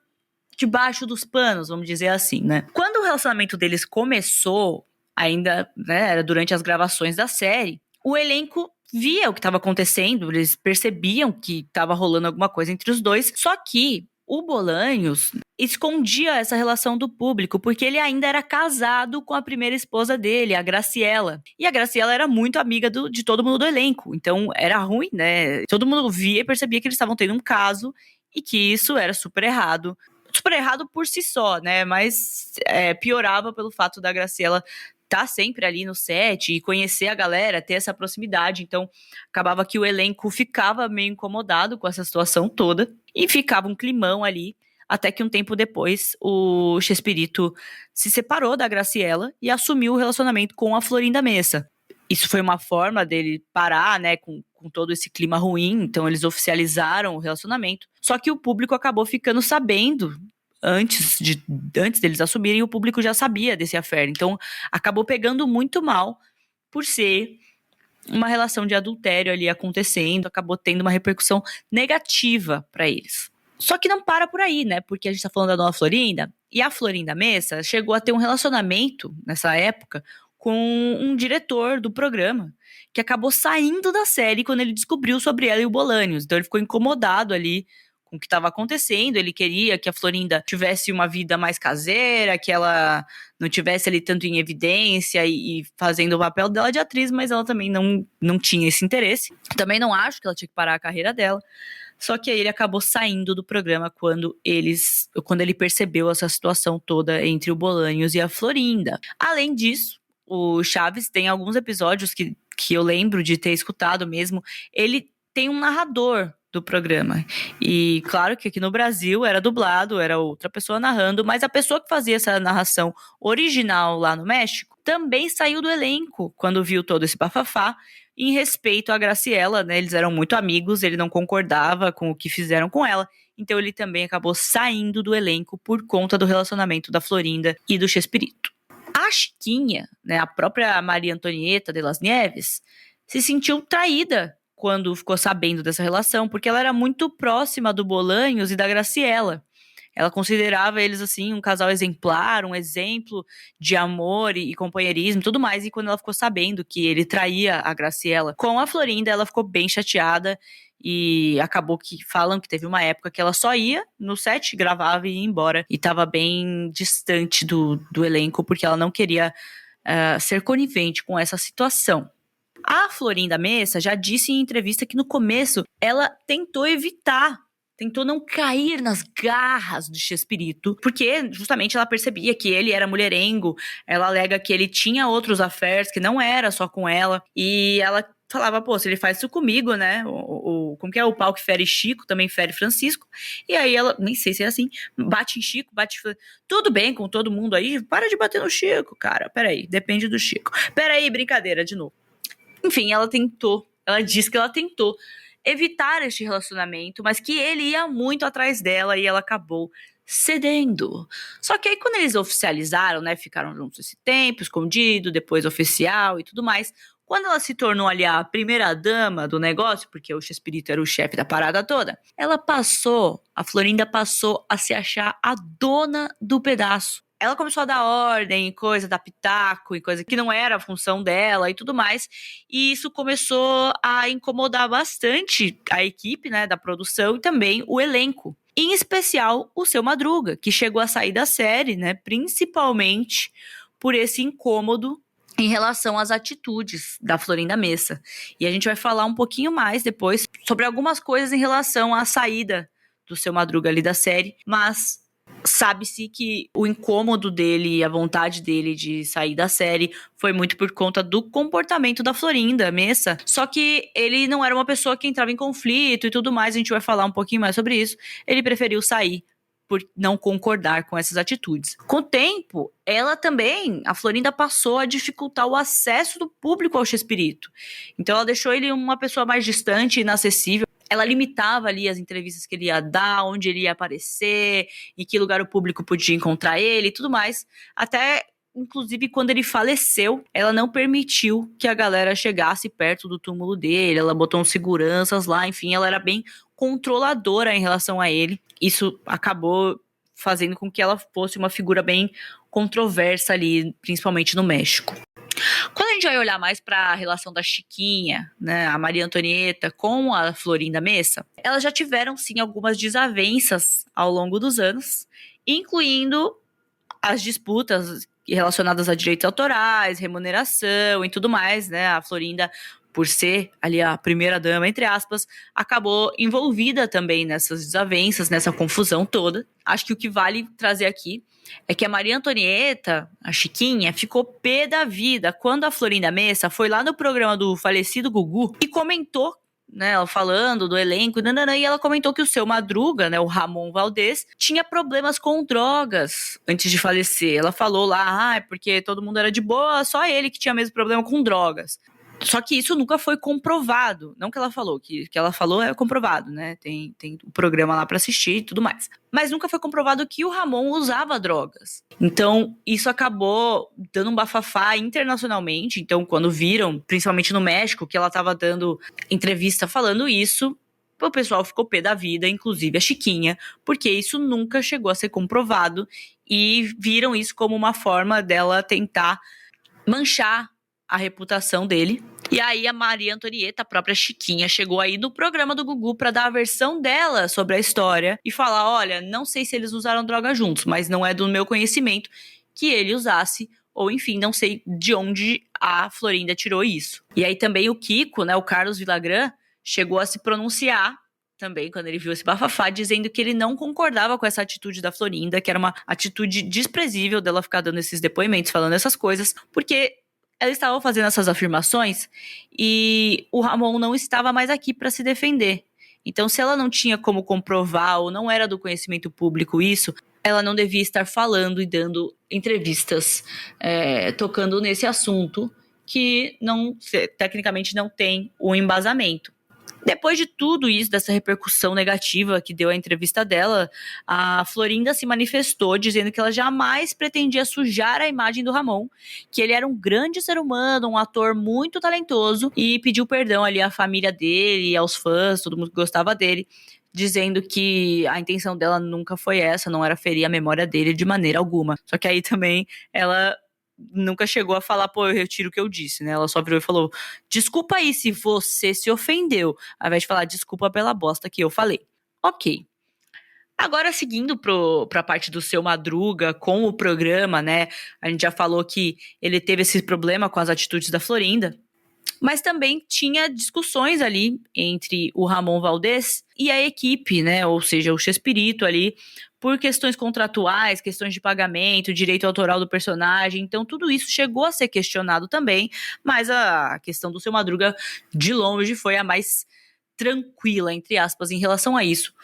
debaixo dos panos, vamos dizer assim, né? Quando o relacionamento deles começou, ainda, né, era durante as gravações da série, o elenco via o que estava acontecendo, eles percebiam que estava rolando alguma coisa entre os dois, só que o Bolanhos escondia essa relação do público, porque ele ainda era casado com a primeira esposa dele, a Graciela. E a Graciela era muito amiga de todo mundo do elenco, então era ruim, né? Todo mundo via e percebia que eles estavam tendo um caso e que isso era super errado. super errado por si só, né? Mas piorava pelo fato da Graciela estar sempre ali no set e conhecer a galera, ter essa proximidade. Então, acabava que o elenco ficava meio incomodado com essa situação toda e ficava um climão ali. Até que um tempo depois, o Chespirito se separou da Graciela e assumiu o relacionamento com a Florinda Messa. Isso foi uma forma dele parar, né, com todo esse clima ruim. Então, eles oficializaram o relacionamento. Só que o público acabou ficando sabendo, antes deles assumirem, o público já sabia desse affair. Então, acabou pegando muito mal por ser uma relação de adultério ali acontecendo. Acabou tendo uma repercussão negativa para eles. Só que não para por aí, né? Porque a gente tá falando da Dona Florinda, e a Florinda Messa chegou a ter um relacionamento, nessa época, com um diretor do programa, que acabou saindo da série quando ele descobriu sobre ela e o Bolanhos. Então ele ficou incomodado ali com o que estava acontecendo. Ele queria que a Florinda tivesse uma vida mais caseira, que ela não tivesse ali tanto em evidência e fazendo o papel dela de atriz, mas ela também não tinha esse interesse. Também não acho que ela tinha que parar a carreira dela. Só que aí ele acabou saindo do programa quando ele percebeu essa situação toda entre o Bolanhos e a Florinda. Além disso, o Chaves tem alguns episódios que eu lembro de ter escutado mesmo. Ele tem um narrador do programa. E claro que aqui no Brasil era dublado, era outra pessoa narrando, mas a pessoa que fazia essa narração original lá no México também saiu do elenco quando viu todo esse bafafá. Em respeito à Graciela, né, eles eram muito amigos, ele não concordava com o que fizeram com ela, então ele também acabou saindo do elenco por conta do relacionamento da Florinda e do Chespirito. A Chiquinha, né, a própria Maria Antonieta de las Nieves, se sentiu traída quando ficou sabendo dessa relação, porque ela era muito próxima do Bolanhos e da Graciela. Ela considerava eles, assim, um casal exemplar, um exemplo de amor e companheirismo e tudo mais. E quando ela ficou sabendo que ele traía a Graciela com a Florinda, ela ficou bem chateada. E acabou que falam que teve uma época que ela só ia no set, gravava e ia embora. E estava bem distante do elenco, porque ela não queria ser conivente com essa situação. A Florinda Messa já disse em entrevista que no começo ela tentou não cair nas garras do Chespirito, porque justamente ela percebia que ele era mulherengo. Ela alega que ele tinha outros affairs, que não era só com ela, e ela falava, pô, se ele faz isso comigo, né, como que é, o pau que fere Chico, também fere Francisco, e aí ela, nem sei se é assim, bate em Chico, tudo bem com todo mundo aí, para de bater no Chico, cara, peraí, depende do Chico, peraí, brincadeira, de novo. Enfim, ela disse que ela tentou evitar este relacionamento, mas que ele ia muito atrás dela e ela acabou cedendo. Só que aí quando eles oficializaram, né, ficaram juntos esse tempo, escondido, depois oficial e tudo mais, quando ela se tornou ali a primeira dama do negócio, porque o Chespirito era o chefe da parada toda, a Florinda passou a se achar a dona do pedaço. Ela começou a dar ordem, coisa, dar pitaco e coisa que não era a função dela e tudo mais. E isso começou a incomodar bastante a equipe, né, da produção e também o elenco. Em especial o Seu Madruga, que chegou a sair da série, né, principalmente por esse incômodo em relação às atitudes da Florinda Messa. E a gente vai falar um pouquinho mais depois sobre algumas coisas em relação à saída do Seu Madruga ali da série, mas sabe-se que o incômodo dele e a vontade dele de sair da série foi muito por conta do comportamento da Florinda Messa. Só que ele não era uma pessoa que entrava em conflito e tudo mais, a gente vai falar um pouquinho mais sobre isso. Ele preferiu sair por não concordar com essas atitudes. Com o tempo, a Florinda passou a dificultar o acesso do público ao Chespirito. Então ela deixou ele uma pessoa mais distante, inacessível. Ela limitava ali as entrevistas que ele ia dar, onde ele ia aparecer, em que lugar o público podia encontrar ele e tudo mais. Até, inclusive, quando ele faleceu, ela não permitiu que a galera chegasse perto do túmulo dele. Ela botou uns seguranças lá, enfim, ela era bem controladora em relação a ele. Isso acabou fazendo com que ela fosse uma figura bem controversa ali, principalmente no México. Quando a gente vai olhar mais para a relação da Chiquinha, né, a Maria Antonieta com a Florinda Messa, elas já tiveram sim algumas desavenças ao longo dos anos, incluindo as disputas relacionadas a direitos autorais, remuneração e tudo mais, né? A Florinda por ser ali a primeira dama, entre aspas, acabou envolvida também nessas desavenças, nessa confusão toda. Acho que o que vale trazer aqui é que a Maria Antonieta, a Chiquinha, ficou pé da vida quando a Florinda Messa foi lá no programa do falecido Gugu e comentou, né, ela falando do elenco, e ela comentou que o seu Madruga, né, o Ramon Valdez, tinha problemas com drogas antes de falecer. Ela falou lá, porque todo mundo era de boa, só ele que tinha mesmo problema com drogas. Só que isso nunca foi comprovado. Não que ela falou, que ela falou é comprovado, né? Tem o programa lá pra assistir e tudo mais. Mas nunca foi comprovado que o Ramon usava drogas. Então, isso acabou dando um bafafá internacionalmente. Então, quando viram, principalmente no México, que ela tava dando entrevista falando isso, o pessoal ficou pé da vida, inclusive a Chiquinha, porque isso nunca chegou a ser comprovado e viram isso como uma forma dela tentar manchar a reputação dele. E aí a Maria Antonieta, a própria Chiquinha, chegou aí no programa do Gugu pra dar a versão dela sobre a história e falar, olha, não sei se eles usaram droga juntos, mas não é do meu conhecimento que ele usasse, ou enfim, não sei de onde a Florinda tirou isso. E aí também o Kiko, né, o Carlos Villagrán, chegou a se pronunciar também, quando ele viu esse bafafá, dizendo que ele não concordava com essa atitude da Florinda, que era uma atitude desprezível dela ficar dando esses depoimentos, falando essas coisas, porque ela estava fazendo essas afirmações e o Ramon não estava mais aqui para se defender. Então, se ela não tinha como comprovar ou não era do conhecimento público isso, ela não devia estar falando e dando entrevistas tocando nesse assunto que tecnicamente não tem o embasamento. Depois de tudo isso, dessa repercussão negativa que deu a entrevista dela, a Florinda se manifestou dizendo que ela jamais pretendia sujar a imagem do Ramon, que ele era um grande ser humano, um ator muito talentoso, e pediu perdão ali à família dele, aos fãs, todo mundo que gostava dele, dizendo que a intenção dela nunca foi essa, não era ferir a memória dele de maneira alguma. Só que aí também ela nunca chegou a falar, pô, eu retiro o que eu disse, né? Ela só virou e falou, desculpa aí se você se ofendeu, ao invés de falar desculpa pela bosta que eu falei. Ok. Agora, seguindo pra parte do Seu Madruga com o programa, né? A gente já falou que ele teve esse problema com as atitudes da Florinda, mas também tinha discussões ali entre o Ramon Valdez e a equipe, né? Ou seja, o Chespirito ali, por questões contratuais, questões de pagamento, direito autoral do personagem. Então, tudo isso chegou a ser questionado também, mas a questão do Seu Madruga, de longe, foi a mais tranquila, entre aspas, em relação a isso,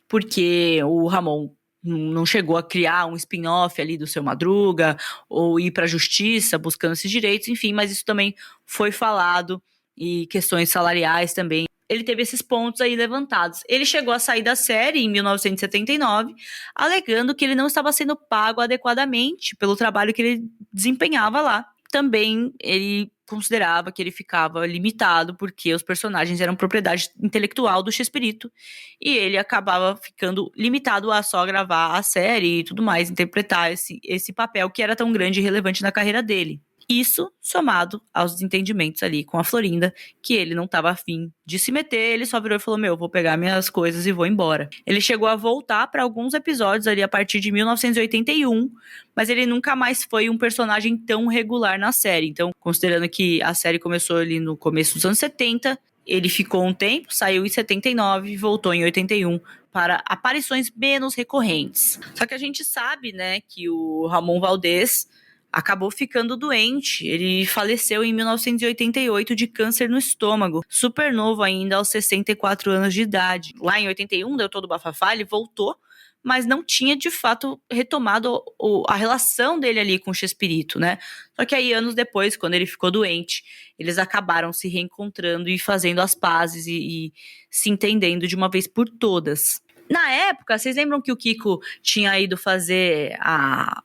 porque o Ramon não chegou a criar um spin-off ali do Seu Madruga, ou ir para a justiça buscando esses direitos, enfim, mas isso também foi falado, e questões salariais também. Ele teve esses pontos aí levantados. Ele chegou a sair da série em 1979, alegando que ele não estava sendo pago adequadamente pelo trabalho que ele desempenhava lá. Também ele considerava que ele ficava limitado porque os personagens eram propriedade intelectual do Chespirito e ele acabava ficando limitado a só gravar a série e tudo mais, interpretar esse papel que era tão grande e relevante na carreira dele. Isso somado aos desentendimentos ali com a Florinda, que ele não estava afim de se meter, ele só virou e falou, vou pegar minhas coisas e vou embora. Ele chegou a voltar para alguns episódios ali a partir de 1981, mas ele nunca mais foi um personagem tão regular na série. Então, considerando que a série começou ali no começo dos anos 70, ele ficou um tempo, saiu em 79 e voltou em 81 para aparições menos recorrentes. Só que a gente sabe, né, que o Ramon Valdez acabou ficando doente. Ele faleceu em 1988 de câncer no estômago, super novo ainda, aos 64 anos de idade. Lá em 81, deu todo o bafafá, ele voltou, mas não tinha, de fato, retomado a relação dele ali com o Chespirito, né? Só que aí, anos depois, quando ele ficou doente, eles acabaram se reencontrando e fazendo as pazes e se entendendo de uma vez por todas. Na época, vocês lembram que o Kiko tinha ido fazer a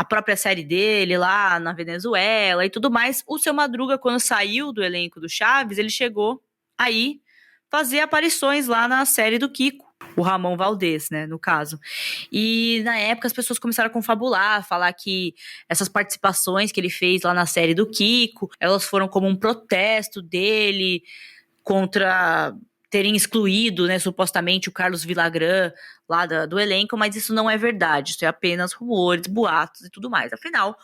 própria série dele lá na Venezuela e tudo mais? O Seu Madruga, quando saiu do elenco do Chaves, ele chegou aí fazer aparições lá na série do Kiko, o Ramon Valdez, né, no caso. E na época as pessoas começaram a confabular, falar que essas participações que ele fez lá na série do Kiko, elas foram como um protesto dele contra terem excluído, né, supostamente o Carlos Villagrán lá do elenco, mas isso não é verdade, isso é apenas rumores, boatos e tudo mais. Afinal,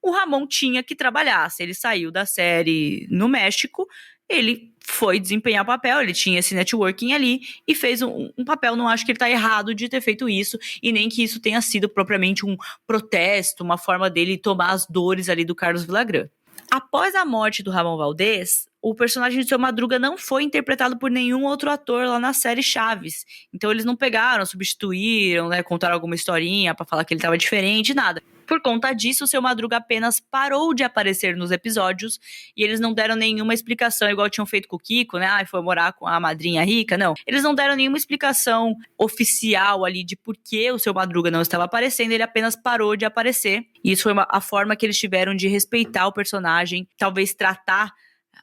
o Ramon tinha que trabalhar. Se ele saiu da série no México, ele foi desempenhar o papel, ele tinha esse networking ali e fez um papel. Não acho que ele tá errado de ter feito isso, e nem que isso tenha sido propriamente um protesto, uma forma dele tomar as dores ali do Carlos Villagrán. Após a morte do Ramon Valdez, o personagem de Seu Madruga não foi interpretado por nenhum outro ator lá na série Chaves. Então eles não pegaram, substituíram, né, contaram alguma historinha pra falar que ele tava diferente, nada. Por conta disso, o Seu Madruga apenas parou de aparecer nos episódios e eles não deram nenhuma explicação, igual tinham feito com o Kiko, né? Foi morar com a madrinha rica, não. Eles não deram nenhuma explicação oficial ali de por que o Seu Madruga não estava aparecendo, ele apenas parou de aparecer. E isso foi a forma que eles tiveram de respeitar o personagem, talvez tratar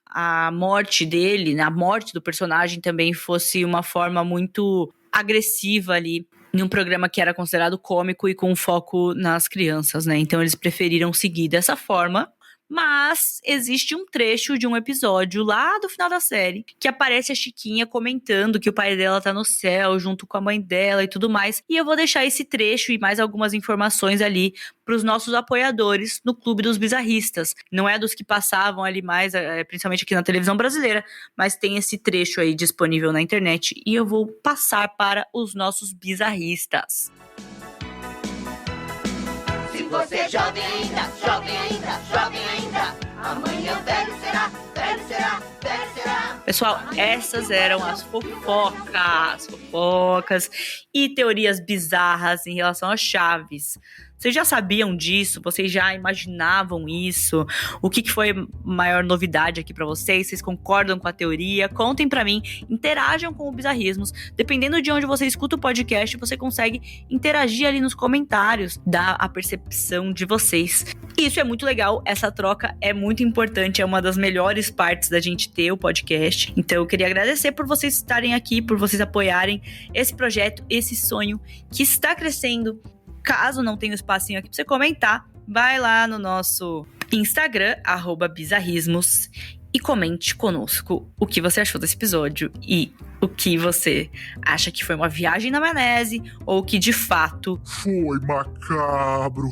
a morte dele, a morte do personagem também fosse uma forma muito agressiva ali, em um programa que era considerado cômico e com foco nas crianças, né? Então eles preferiram seguir dessa forma. Mas existe um trecho de um episódio lá do final da série que aparece a Chiquinha comentando que o pai dela tá no céu junto com a mãe dela e tudo mais. E eu vou deixar esse trecho e mais algumas informações ali pros nossos apoiadores no Clube dos Bizarristas. Não é dos que passavam ali mais, principalmente aqui na televisão brasileira, mas tem esse trecho aí disponível na internet e eu vou passar para os nossos bizarristas. Se você é jovem ainda, jovem ainda, jovem ainda, amanhã velho será, velho será, velho será. Pessoal, essas eram as fofocas e teorias bizarras em relação a Chaves. Vocês já sabiam disso? Vocês já imaginavam isso? O que foi a maior novidade aqui pra vocês? Vocês concordam com a teoria? Contem pra mim, interajam com o Bizarrismos. Dependendo de onde você escuta o podcast, você consegue interagir ali nos comentários, dar a percepção de vocês. Isso é muito legal, essa troca é muito importante, é uma das melhores partes da gente ter o podcast. Então eu queria agradecer por vocês estarem aqui, por vocês apoiarem esse projeto, esse sonho que está crescendo. Caso não tenha um espacinho aqui pra você comentar, vai lá no nosso Instagram, @bizarrismos, e comente conosco o que você achou desse episódio e o que você acha que foi uma viagem na maionese ou que de fato Foi macabro.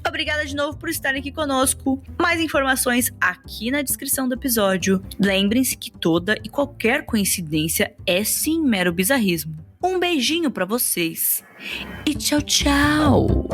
Obrigada de novo por estarem aqui conosco. Mais informações aqui na descrição do episódio. Lembrem-se que toda e qualquer coincidência é sim mero bizarrismo. Um beijinho pra vocês e tchau, tchau!